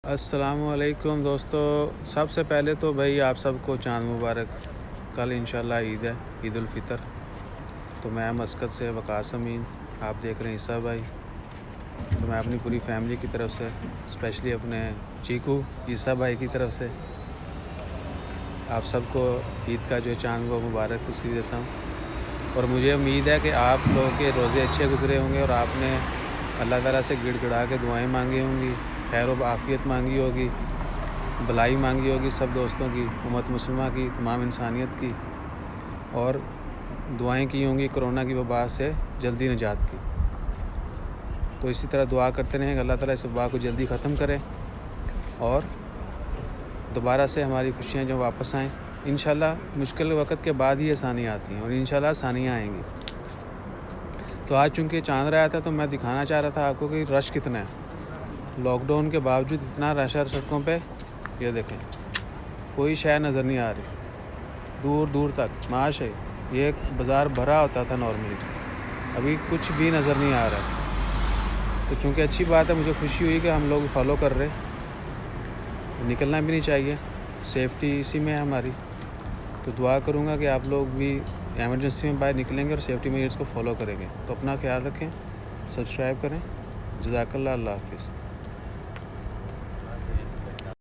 السلام علیکم دوستو، سب سے پہلے تو بھائی آپ سب کو چاند مبارک۔ کل انشاءاللہ عید ہے، عید الفطر۔ تو میں مسقط سے وقاص امین، آپ دیکھ رہے ہیں عیسیٰ بھائی۔ تو میں اپنی پوری فیملی کی طرف سے، اسپیشلی اپنے چیکو عیسیٰ بھائی کی طرف سے آپ سب کو عید کا جو چاند وہ مبارک خوشی دیتا ہوں۔ اور مجھے امید ہے کہ آپ لوگوں کے روزے اچھے گزرے ہوں گے اور آپ نے اللہ تعالیٰ سے گڑ گڑا کے دعائیں مانگی ہوں گی، خیر و عافیت مانگی ہوگی، بھلائی مانگی ہوگی سب دوستوں کی، امت مسلمہ کی، تمام انسانیت کی، اور دعائیں کی ہوں گی کرونا کی وبا سے جلدی نجات کی۔ تو اسی طرح دعا کرتے رہیں کہ اللہ تعالیٰ اس وبا کو جلدی ختم کرے اور دوبارہ سے ہماری خوشیاں جو واپس آئیں۔ انشاءاللہ مشکل وقت کے بعد ہی آسانیاں آتی ہیں اور انشاءاللہ آسانیاں آئیں گی۔ تو آج چونکہ چاند رہا تھا تو میں دکھانا چاہ رہا تھا آپ کو کہ رش کتنا ہے، لاک ڈاؤن کے باوجود اتنا رش ہے سڑکوں پہ۔ یہ دیکھیں، کوئی شے نظر نہیں آ رہی دور دور تک، معاش ہے۔ یہ ایک بازار بھرا ہوتا تھا نارملی، ابھی کچھ بھی نظر نہیں آ رہا ہے۔ تو چونکہ اچھی بات ہے، مجھے خوشی ہوئی کہ ہم لوگ فالو کر رہے، نکلنا بھی نہیں چاہیے، سیفٹی اسی میں ہے ہماری۔ تو دعا کروں گا کہ آپ لوگ بھی ایمرجنسی میں باہر نکلیں گے اور سیفٹی میجرز کو فالو کریں گے۔ تو اپنا خیال رکھیں، سبسکرائب کریں۔ جزاک اللہ، اللہ حافظ۔